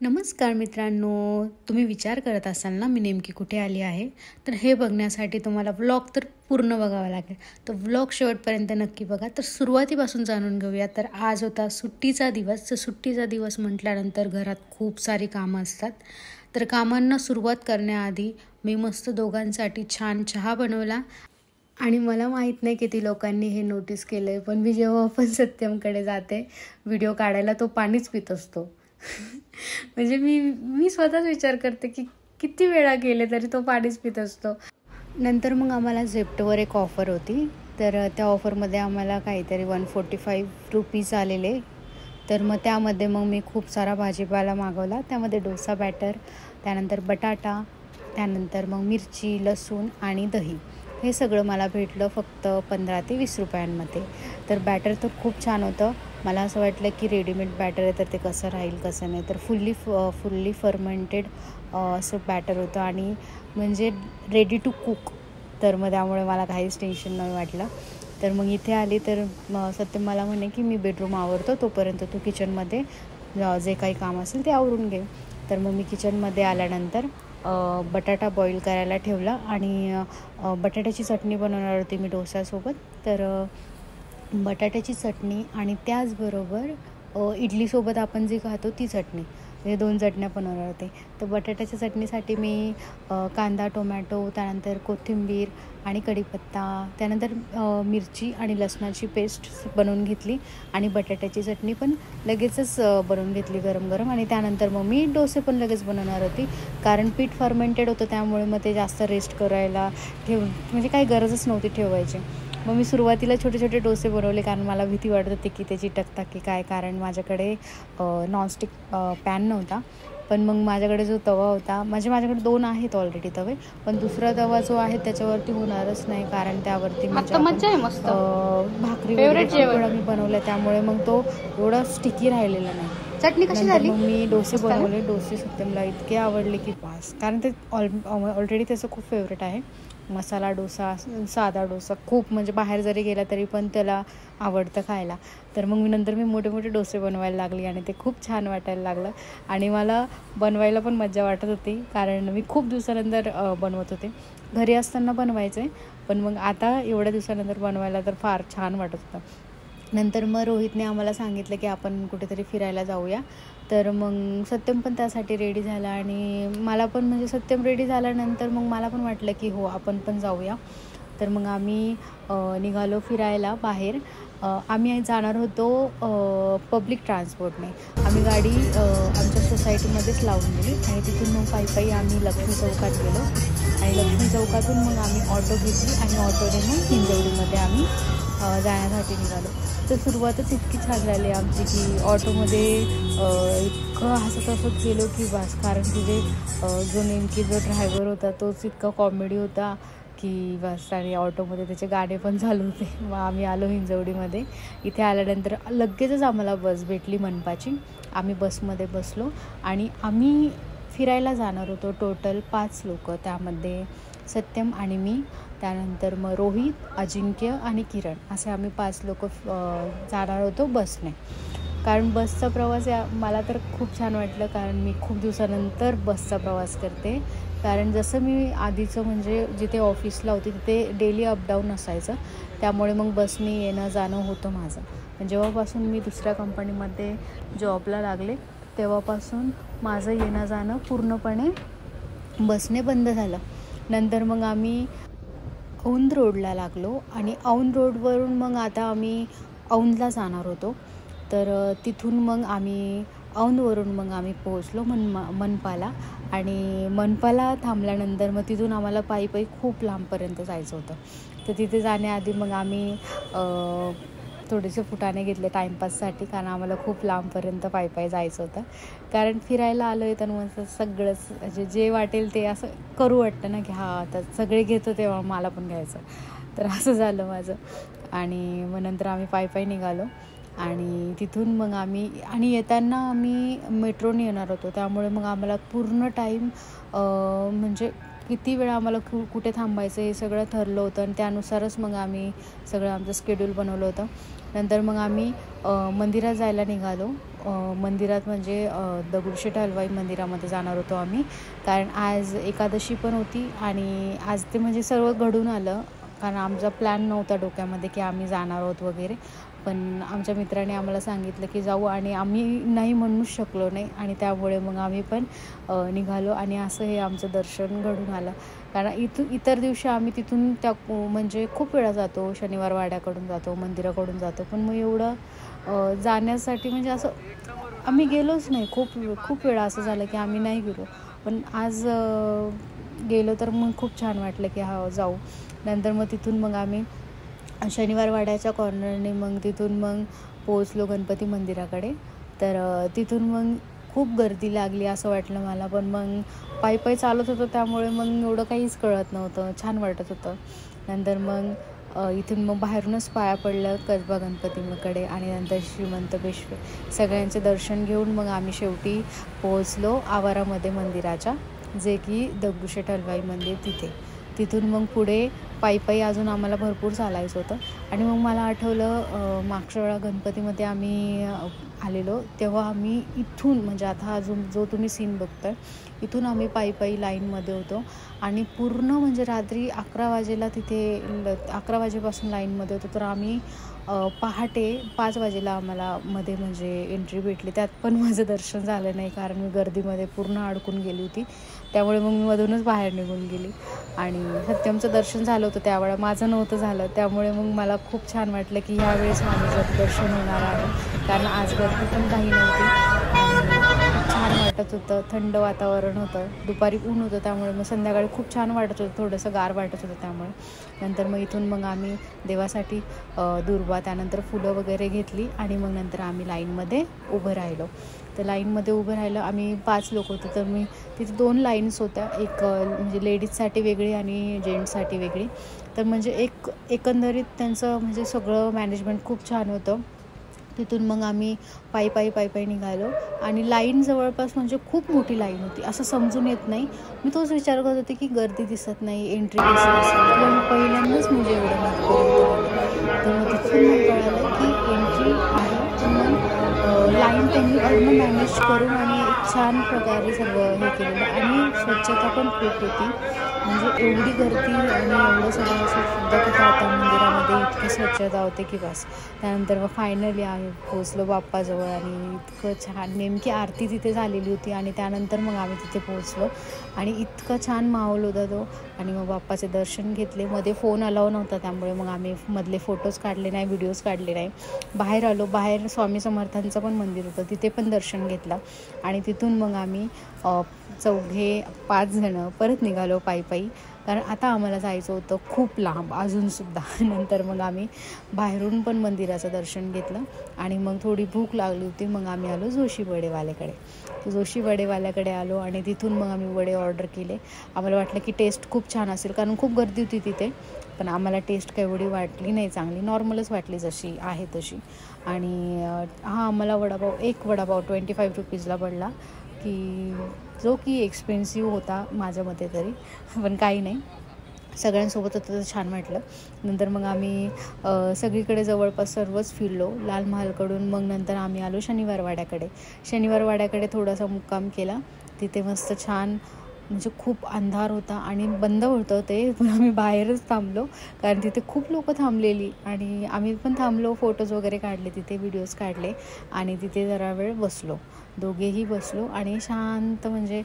नमस्कार मित्रांनो, तुम्ही विचार करत असाल ना मी नेमकी कुठे आली आहे. तर हे बघण्यासाठी तुम्हाला व्लॉग तर पूर्ण बघावा लागेल. तर व्लॉग शेवटपर्यंत नक्की बघा. तर सुरुवातीपासून जाणून घेऊया. तर आज होता सुट्टीचा दिवस. तर सुट्टीचा दिवस म्हटल्यानंतर घरात खूप सारी कामं असतात. तर कामांना सुरुवात करण्याआधी मी मस्त दोघांसाठी छान चहा बनवला. आणि मला माहीत नाही किती लोकांनी हे नोटीस केलं आहे, पण मी जेव्हा पण सत्यमकडे जाते व्हिडिओ काढायला, तो पाणीच पित असतो. म्हणजे मी मी स्वतःच विचार करते की किती वेळा गेले तरी तो पाणीच पित असतो. नंतर मग आम्हाला झेप्टोवर एक ऑफर होती. तर त्या ऑफरमध्ये आम्हाला काहीतरी 145 आलेले. तर मग त्यामध्ये मग मी खूप सारा भाजीपाला मागवला. त्यामध्ये डोसा बॅटर, त्यानंतर बटाटा, त्यानंतर मग मिरची, लसूण आणि दही. हे सगळं मला भेटलं फक्त 15 ते 20 रुपयांमध्ये. तर बॅटर तर खूप छान होतं. मला असं वाटलं की रेडीमेड बॅटर आहे तर ते कसं राहील कसं नाही. तर फुल्ली फर्मेंटेड असं बॅटर होतं आणि म्हणजे रेडी टू कुक. तर मग त्यामुळे मला काहीच टेन्शन नाही वाटलं. तर मग इथे आली तर सत्यम मला म्हणे की मी बेडरूम आवरतो, तोपर्यंत तू किचनमध्ये जे काही काम असेल ते आवरून घे. तर मग मी किचनमध्ये आल्यानंतर बटाटा बॉईल करायला ठेवला आणि बटाट्याची चटणी बनवणार होती मी डोस्यासोबत. तर बटाट्याची चटणी आणि त्याचबरोबर इडलीसोबत आपण जी खातो ती चटणी, म्हणजे 2 चटण्या बनवणार होते. तर बटाट्याच्या चटणीसाठी मी कांदा, टोमॅटो, त्यानंतर कोथिंबीर आणि कढीपत्ता, त्यानंतर मिरची आणि लसणाची पेस्ट बनवून घेतली आणि बटाट्याची चटणी पण लगेचच बनवून घेतली गरम गरम. आणि त्यानंतर मग मी डोसे पण लगेच बनवणार होती, कारण पीठ फर्मेंटेड होतं त्यामुळे मग ते जास्त रेस्ट करायला म्हणजे काही गरजच नव्हती ठेवायची. मग मी सुरुवातीला छोटे छोटे डोसे बनवले, कारण मला भीती वाटत होती की ते चिटकतात की काय, कारण माझ्याकडे नॉनस्टिक पॅन नव्हता. पण मग माझ्याकडे जो तवा होता, माझ्याकडे 2 आहेत ऑलरेडी तवे, पण दुसरा तवा जो आहे त्याच्यावरती होणारच नाही, कारण त्यावरती म्हणजे भाकरी वगैरे मी बनवलं त्यामुळे मग तो एवढा स्टिकी राहिलेला नाही. चटणी कशी झाली? मग मी डोसे बनवले. डोसे सत्यमला इतके आवडले की पास, कारण ते ऑलरेडी त्याचं खूप फेवरेट आहे. मसाला डोसा, साधा डोसा खूप, म्हणजे बाहेर जरी गेला तरी पण त्याला आवडतं खायला. तर मग मी मोठे मोठे डोसे बनवायला लागली आणि ते खूप छान वाटायला लागलं. आणि मला बनवायला पण मजा वाटत होती, कारण मी खूप दिवसानंतर बनवत होते. घरी असताना बनवायचे, पण मग आता एवढ्या दिवसानंतर बनवायला तर फार छान वाटत होतं. नंतर मग रोहितने आम्हाला सांगितलं की आपण कुठेतरी फिरायला जाऊया. तर मग सत्यम पण त्यासाठी रेडी झाला आणि मला पण, म्हणजे सत्यम रेडी झाल्यानंतर मग मला पण वाटलं की हो आपण पण जाऊया. तर मग आम्ही निघालो फिरायला बाहेर. आम्ही जाणार होतो पब्लिक ट्रान्सपोर्टने. आम्ही गाडी आमच्या सोसायटीमध्येच लावून दिली आणि तिथून मग पायी आम्ही लक्ष्मी चौकात गेलो आणि लक्ष्मी चौकातून मग आम्ही ऑटो घेतली आणि ऑटोने मग हिंजवडीमध्ये आम्ही जाण्यासाठी निघालो. तर सुरुवातच इतकी छान झाली आमची की ऑटोमध्ये इतकं हसत गेलो की बस, कारण तिथे जो ड्रायव्हर होता तोच इतका कॉमेडी होता की बस. आणि ऑटोमध्ये त्याचे गाणे पण चालू होते. मग आम्ही आलो हिंजवडीमध्ये. इथे आल्यानंतर लगेचच आम्हाला बस भेटली मनपाची. आम्ही बसमध्ये बसलो आणि आम्ही फिरायला जाणार होतो टोटल 5 लोक. त्यामध्ये सत्यम आणि मी, त्यानंतर मग रोहित, अजिंक्य आणि किरण, असे आम्ही 5 लोक जाणार होतो बसने. कारण बसचा प्रवास मला तर खूप छान वाटलं, कारण मी खूप दिवसानंतर बसचा प्रवास करते. कारण जसं मी आधीचं म्हणजे जिथे ऑफिसला होती तिथे डेली अपडाऊन असायचं, त्यामुळे मग बसने येणं जाणं होतं माझं. पण जेव्हापासून मी दुसऱ्या कंपनीमध्ये जॉबला लागले तेव्हापासून माझं येणं जाणं पूर्णपणे बसने बंद झालं. नंतर मग आम्ही औंध रोडला लागलो आणि औंध रोडवरून मग आता आम्ही औंधला जाणार होतो. तर तिथून मग आम्ही औंधवरून मग आम्ही पोहोचलो मनपाला. आणि मनपाला थांबल्यानंतर मग तिथून आम्हाला पायी खूप लांबपर्यंत जायचं होतं. तर तिथे जाण्याआधी मग आम्ही थोडेसे फुटाणे घेतले टाईमपाससाठी, कारण आम्हाला खूप लांबपर्यंत पायी जायचं होतं. कारण फिरायला आलो आहे तर मग सगळंच म्हणजे जे वाटेल ते असं करू वाटतं ना, की हां आता सगळे घेतो तेव्हा मला पण घ्यायचं. तर असं झालं माझं. आणि मग नंतर आम्ही पायी निघालो आणि तिथून मग आणि येताना आम्ही मेट्रोने येणार होतो, त्यामुळे मग आम्हाला पूर्ण टाईम म्हणजे किती वेळा आम्हाला कुठे थांबायचं हे सगळं ठरलं होतं आणि त्यानुसारच मग आम्ही सगळं आमचं शेड्यूल बनवलं होतं. नंतर मग आम्ही मंदिरात जायला निघालो. मंदिरात म्हणजे दगडूशेठ हलवाई मंदिरामध्ये जाणार होतो आम्ही, कारण आज एकादशी पण होती आणि आज ते म्हणजे सर्व घडून आलं. कारण आमचा प्लॅन नव्हता डोक्यामध्ये की आम्ही जाणार आहोत वगैरे, पण आमच्या मित्राने आम्हाला सांगितलं की जाऊ आणि आम्ही नाही म्हणूच शकलो नाही आणि त्यामुळे मग आम्ही पण निघालो आणि असं हे आमचं दर्शन घडून आलं. कारण इतर दिवशी आम्ही तिथून म्हणजे खूप वेळा जातो, शनिवार वाड्याकडून जातो, मंदिराकडून जातो, पण मग एवढं जाण्यासाठी म्हणजे असं आम्ही गेलोच नाही. खूप वेळा असं झालं की आम्ही नाही गेलो, पण आज गेलो तर मग खूप छान वाटलं की हा जाऊ. नंतर मग तिथून मग आम्ही शनिवार वाड्याच्या कॉर्नरने मग तिथून मग पोहोचलो गणपती मंदिराकडे. तर तिथून मग खूप गर्दी लागली असं वाटलं मला, पण मग पायी चालत होतो त्यामुळे मग एवढं काहीच कळत नव्हतं, छान वाटत होतं. नंतर मग इथून मग बाहेरूनच पाया पडलं कसबा गणपतीकडे आणि नंतर श्रीमंत पेशवे सगळ्यांचे दर्शन घेऊन मग आम्ही शेवटी पोहोचलो आवारामध्ये मंदिराच्या, जे की दगडूशेठ हलवाई मंदिर तिथून मग पुढे पायी अजून आम्हाला भरपूर चालायचं होतं. आणि मग मला आठवलं मागच्या वेळा गणपतीमध्ये आम्ही आलेलो तेव्हा आम्ही इथून म्हणजे आता जो तुम्ही सीन बघताय इथून आम्ही पायी लाईनमध्ये होतो आणि पूर्ण म्हणजे रात्री 11 वाजेला 11 वाजेपासून लाईनमध्ये होतो. तर आम्ही पहाटे 5 वाजेला आम्हाला मध्ये म्हणजे एंट्री भेटली. त्यात पण माझं दर्शन झालं नाही कारण मी गर्दीमध्ये पूर्ण अडकून गेली होती, त्यामुळे मग मी मधूनच बाहेर निघून गेली. आणि सत्यमचं दर्शन झालं होतं त्यावेळेला, माझं नव्हतं झालं, त्यामुळे मग मला खूप छान वाटलं की ह्यावेळेस माझं दर्शन होणार आहे, कारण आज गर्दी पण काही नव्हती आणि छान वाटत होतं. थंड वातावरण होतं, दुपारी ऊन होतं, त्यामुळे मग संध्याकाळी खूप छान वाटत होतं, थोडंसं गार वाटत होतं त्यामुळे. नंतर मग इथून मग आम्ही देवासाठी दुर्वा त्यानंतर फुलं वगैरे घेतली आणि मग नंतर आम्ही लाईनमध्ये उभं राहिलो. तर लाईनमध्ये उभं राहिलं आम्ही 5 लोक होतो. तर मी तिथे 2 लाईन्स होत्या, एक म्हणजे लेडीजसाठी वेगळी आणि जेंट्ससाठी वेगळी. तर म्हणजे एकंदरीत त्यांचं म्हणजे सगळं मॅनेजमेंट खूप छान होतं. तिथून मग आम्ही पायी निघालो आणि लाईन जवळपास म्हणजे खूप मोठी लाईन होती, असं समजून येत नाही. मी तोच विचार करत होते की गर्दी दिसत नाही, एंट्री कशी असेल, किंवा मी पहिल्यांदाच म्हणजे एवढं मागपर्यंत. तर मग तिथून मग कळालं की एंट्री आहे, पण मग लाईन त्यांनी पूर्ण मॅनेज करून आणि एक छान प्रकारे सगळं हे केलेलं आणि स्वच्छता पण खूप होती. म्हणजे एवढी गर्दी आणि एवढं सगळं सुद्धा तिथं होतं मंदिरामध्ये, इतकी स्वच्छता होते की बस. त्यानंतर मग फायनली आम्ही पोहोचलो बाप्पाजवळ आणि इतकं छान, नेमकी आरती तिथे झालेली होती आणि त्यानंतर मग आम्ही तिथे पोहोचलो आणि इतकं छान माहोल होता तो. आणि मग बाप्पाचे दर्शन घेतले. मध्ये फोन अलाव नव्हता, त्यामुळे मग आम्ही मधले फोटोज काढले नाही, व्हिडिओज काढले नाही. बाहेर आलो, बाहेर स्वामी समर्थांचं पण मंदिर होतं, तिथे पण दर्शन घेतलं आणि तिथून मग आम्ही 4-5 जणं परत निघालो पायी, कारण आता आम्हाला जायचं होतं खूप लांब अजूनसुद्धा. नंतर मग आम्ही बाहेरून पण मंदिराचं दर्शन घेतलं आणि मग थोडी भूक लागली होती, मग आम्ही आलो जोशी वडेवाल्याकडे आलो आणि तिथून मग आम्ही वडे ऑर्डर केले. आम्हाला वाटलं की टेस्ट खूप छान असेल, कारण खूप गर्दी होती तिथे, पण आम्हाला टेस्ट काही एवढी वाटली नाही चांगली, नॉर्मलच वाटली जशी आहे तशी. आणि आम्हाला एक वडापाव 25 रुपीजला पडला, जो की एक्सपेन्सिव्ह होता माझ्या मते तरी, पण काही नाही, सगळ्यांसोबत होतं तर छान वाटलं. नंतर मग आम्ही सगळीकडे जवळपास सर्वच फिरलो लाल महालकडून. मग नंतर आम्ही आलो शनिवार वाड्याकडे थोडासा मुक्काम केला. तिथे मस्त छान म्हणजे खूप अंधार होता आणि बंद होतं ते, पण आम्ही बाहेरच थांबलो कारण तिथे खूप लोक थांबलेली आणि आम्ही पण थांबलो, फोटोज वगैरे काढले तिथे, व्हिडिओज काढले आणि तिथे जरा वेळ दोघेही बसलो आणि शांत म्हणजे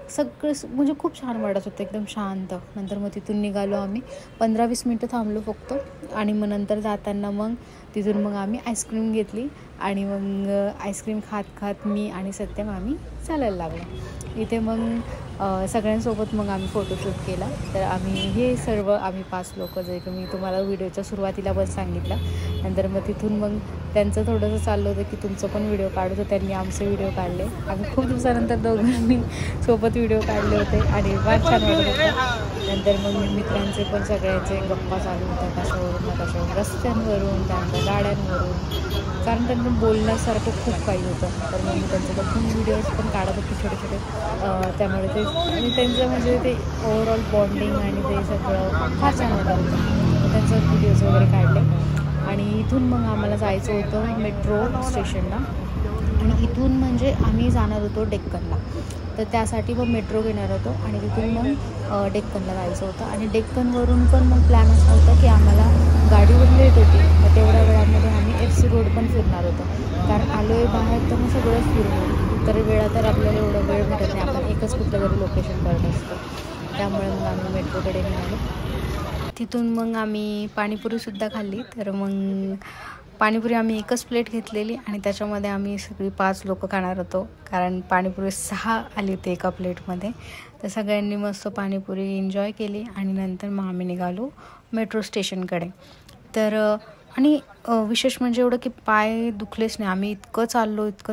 सगळं म्हणजे खूप छान वाटत होतं, एकदम शांत. नंतर मग तिथून निघालो आम्ही, 15-20 मिनटं थांबलो फक्त आणि मग नंतर जाताना मग तिथून मग आम्ही आईस्क्रीम घेतली आणि मग आईस्क्रीम खात मी आणि सत्यम आम्ही चालायला लागलो. इथे मग सगळ्यांसोबत मग आम्ही फोटोशूट केला. तर आम्ही 5 लोक, जे की मी तुम्हाला व्हिडिओच्या सुरुवातीला पण सांगितलं. नंतर मग तिथून मग त्यांचं थोडंसं चाललं होतं की तुमचं पण व्हिडिओ काढू, तर त्यांनी आमचे व्हिडिओ काढले. आम्ही खूप दिवसानंतर दोघांनी सोबत व्हिडिओ काढले होते आणि फार छान वाटत होतं. नंतर मग मित्रांचे पण सगळ्यांचे गप्पा चालू होत्या, कशावरून रस्त्यांवरून, त्यानंतर होता, गाड्यांवरून, कारण त्यांचं बोलण्यासारखं खूप काही होतं. तर मग मी त्यांच्याबद्दल व्हिडिओज पण काढत होते छोटे छोटे. त्यामुळे ते आणि त्यांचं म्हणजे ते ओव्हरऑल बॉन्डिंग आणि ते सगळं फार छान वाटत होतं. त्यांचं व्हिडिओज वगैरे काढले आणि इथून मग आम्हाला जायचं होतं मेट्रो स्टेशनला. आणि इथून म्हणजे आम्ही जाणार होतो डेक्कनला, तर त्यासाठी मग मेट्रो घेणार होतो आणि तिथून मग डेक्कनला जायचं होतं. आणि डेक्कनवरून पण मग प्लॅन असा होता की आम्हाला गाडीवर लेट होती, मग तेवढ्या वेळामध्ये आम्ही FC रोड पण फिरणार होतो. कारण आलो आहे बाहेर तर मग सगळंच फिरलो, तर वेळा तर आपल्याला एवढा वेळ भेटत नाही, आपण एकच कुठलं तरी लोकेशन करत असतो. त्यामुळे मग आम्ही मेट्रोकडे निघालो. तिथून मग आम्ही पाणीपुरीसुद्धा खाल्ली. तर मग पाणीपुरी आम्ही एकच प्लेट घेतलेली आणि त्याच्यामध्ये आम्ही सगळी 5 लोकं खाणार होतो, कारण पाणीपुरी 6 आली होती एका प्लेटमध्ये. तर सगळ्यांनी मस्त पाणीपुरी एन्जॉय केली आणि नंतर मग आम्ही निघालो मेट्रो स्टेशनकडे. तर आणि विशेष म्हणजे एवढं की पाय दुखलेच नाही. आम्ही इतकं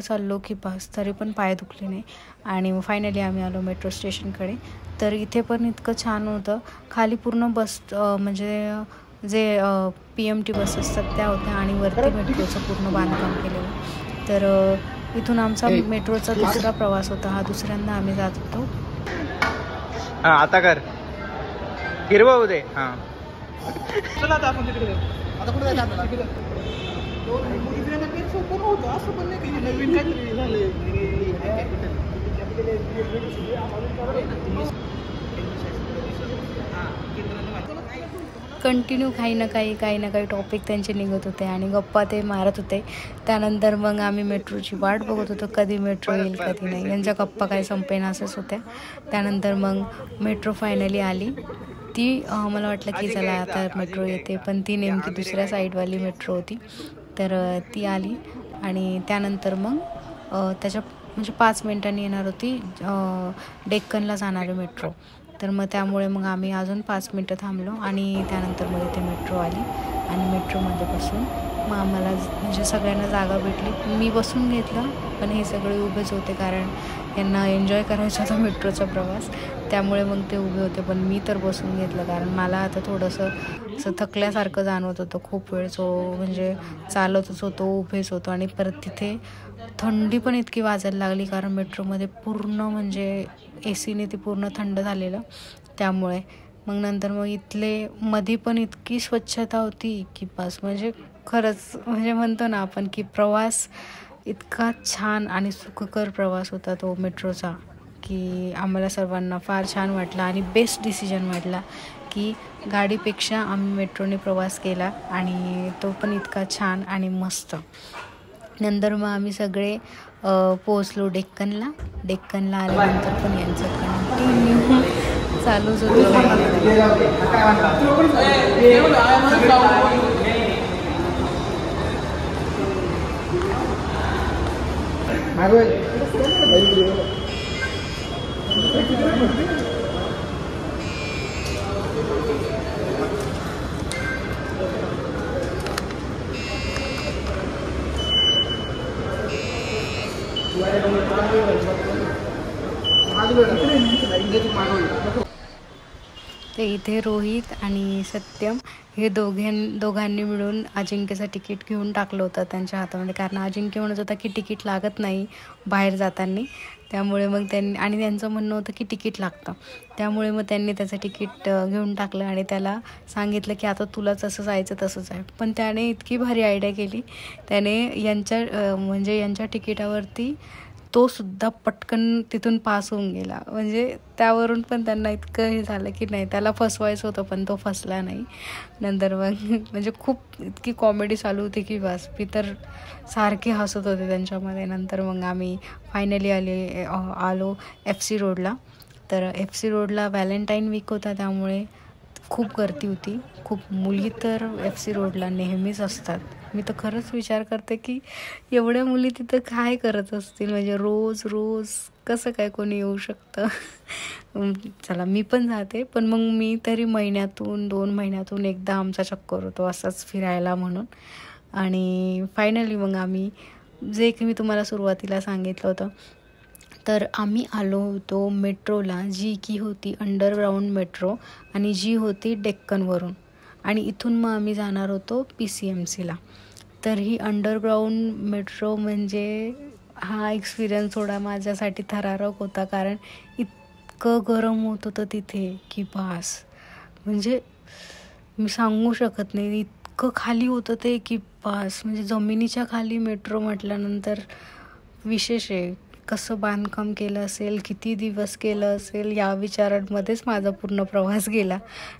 चाललो की बस, तरी पण पाय दुखले नाही. आणि फायनली आम्ही आलो मेट्रो स्टेशनकडे. तर इथे पण इतकं छान होतं. खाली पूर्ण बस म्हणजे जे PMT बस असतात त्या होत्या आणि वरती मेट्रोचं पूर्ण बांधकाम केलेलं. तर इथून आमचा मेट्रोचा दुसरा प्रवास होता. हा दुसऱ्यांदा आम्ही जात होतो. आता कर हिरवा उदय. हां चला आता आपण तिकडे आता कुठे जायचं आपल्याला? असं पण नाही की नवीन काहीतरी झालंय. कंटिन्यू काही ना काही टॉपिक त्यांचे निघत होते आणि गप्पा ते मारत होते. त्यानंतर मग आम्ही मेट्रोची वाट बघत होतो, कधी मेट्रो येईल कधी नाही. यांच्या गप्पा काही संपेनासच होत्या. त्यानंतर मग मेट्रो फायनली आली. ती मला वाटलं की चला आता मेट्रो येते, पण ती नेमकी दुसऱ्या साईडवाली मेट्रो होती. तर ती आली आणि त्यानंतर मग त्याच्या म्हणजे 5 मिनिटांनी येणार होती डेक्कनला जाणारी मेट्रो. तर मग त्यामुळे मग आम्ही अजून 5 मिनटं थांबलो आणि त्यानंतर मग इथे मेट्रो आली आणि मेट्रोमध्ये बसून मग आम्हाला म्हणजे सगळ्यांना जागा भेटली. मी बसून घेतलं, पण हे सगळे उभेच होते कारण यांना एन्जॉय करायचा होता मेट्रोचा प्रवास. त्यामुळे मग ते उभे होते, पण मी तर बसून घेतलं कारण मला आता थोडंसं असं थकल्यासारखं जाणवत होतं. खूप वेळ म्हणजे चालतच होतो, उभेच होतो आणि परत तिथे थंडी पण इतकी वाजायला लागली कारण मेट्रोमध्ये पूर्ण म्हणजे AC ती पूर्ण थंड झालेलं. त्यामुळे मग नंतर मग इथले मध्ये पण इतकी स्वच्छता होती की बस, म्हणजे खरंच म्हणजे म्हणतो ना आपण की प्रवास इतका छान आणि सुखकर प्रवास होता तो मेट्रोचा, की आम्हाला सर्वांना फार छान वाटला आणि बेस्ट डिसिजन वाटला की गाडीपेक्षा आम्ही मेट्रोने प्रवास केला आणि तो पण इतका छान आणि मस्त. नंतर मग आम्ही सगळे पोहोचलो डेक्कनला आल्यानंतर पण यांचं कंटिन्यू चालूच होतं. ते इथे रोहित आणि सत्यम हे दोघांनी मिळून अजिंक्यचं तिकीट घेऊन टाकलं होतं त्यांच्या हातामध्ये, कारण अजिंक्य म्हणत होता की तिकीट लागत नाही बाहेर जाताना. त्यामुळे मग त्यांचं म्हणणं होतं की तिकीट लागतं. त्यामुळे मग त्यांनी त्याचं तिकीट घेऊन टाकलं आणि त्याला सांगितलं की आता तुला जसं जायचं तसंच आहे. पण त्याने इतकी भारी आयडिया केली. त्याने यांच्या तिकिटावरती तो सुद्धा पटकन तिथून पास होऊन गेला. म्हणजे त्यावरून पण त्यांना इतकं हे झालं की नाही, त्याला फसवायचं होतं पण तो फसला नाही. नंतर मग म्हणजे खूप इतकी कॉमेडी चालू होती की बस, मी तर सारखे हसत होते त्यांच्यामध्ये. नंतर मग आम्ही फायनली आलो FC रोडला. तर FC रोडला व्हॅलेंटाईन वीक होता, त्यामुळे खूप गर्दी होती. खूप मुली तर FC रोडला नेहमीच असतात. मी तर खरंच विचार करते की एवढ्या मुली तिथं काय करत असतील, म्हणजे रोज कसं काय कोणी येऊ शकतं. चला मी पण जाते, पण मग मी तरी महिन्यातून 2 महिन्यातून एकदा आमचा चक्कर होतो असाच फिरायला म्हणून. आणि फायनली मग आम्ही जे की मी तुम्हाला सुरुवातीला सांगितलं होतं, तर आम्ही आलो होतो मेट्रोला, जी की होती अंडरग्राऊंड मेट्रो आणि जी होती डेक्कनवरून. आणि इथून मग आम्ही जाणार होतो PCMCला. तर ही अंडरग्राऊंड मेट्रो म्हणजे हा एक्सपिरियन्स थोडा माझ्यासाठी थरारक होता, कारण इतकं गरम होत होतं तिथे की बास. म्हणजे मी सांगू शकत नाही, इतकं खाली होतं ते की बास. म्हणजे जमिनीच्या खाली मेट्रो म्हटल्यानंतर विशेष आहे. कसं बांधकाम केलं असेल, किती दिवस केलं असेल, या विचारांमध्येच माझा पूर्ण प्रवास गेला.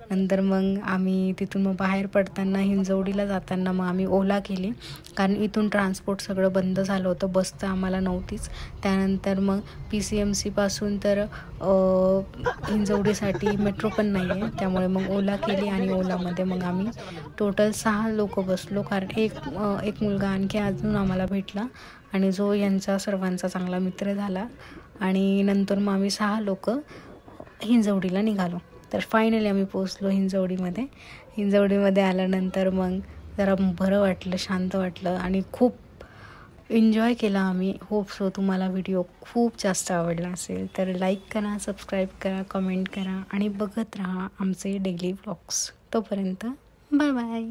नंतर मग आम्ही तिथून मग बाहेर पडताना हिंजवडीला जाताना मग आम्ही ओला केली, कारण इथून ट्रान्सपोर्ट सगळं बंद झालं होतं, बस तर आम्हाला नव्हतीच. त्यानंतर मग PCMCपासून तर हिंजवडीसाठी मेट्रो पण नाही आहे, त्यामुळे मग ओला केली आणि ओलामध्ये मग आम्ही टोटल 6 लोक बसलो, कारण एक मुलगा आणखी अजून आम्हाला भेटला आणि जो यांचा सर्वांचा चांगला मित्र झाला. आणि नंतर मग आम्ही 6 लोक हिंजवडीला निघालो. तर फायनली आम्ही पोचलो हिंजवडीमध्ये. हिंजवडीमध्ये आल्यानंतर मग जरा बरं वाटलं, शांत वाटलं आणि खूप एन्जॉय केला आम्ही. होप सो तुम्हाला व्हिडिओ खूप जास्त आवडला असेल. तर लाईक करा, सबस्क्राईब करा, कमेंट करा आणि बघत राहा आमचे डेली व्लॉग्स. तोपर्यंत बाय बाय.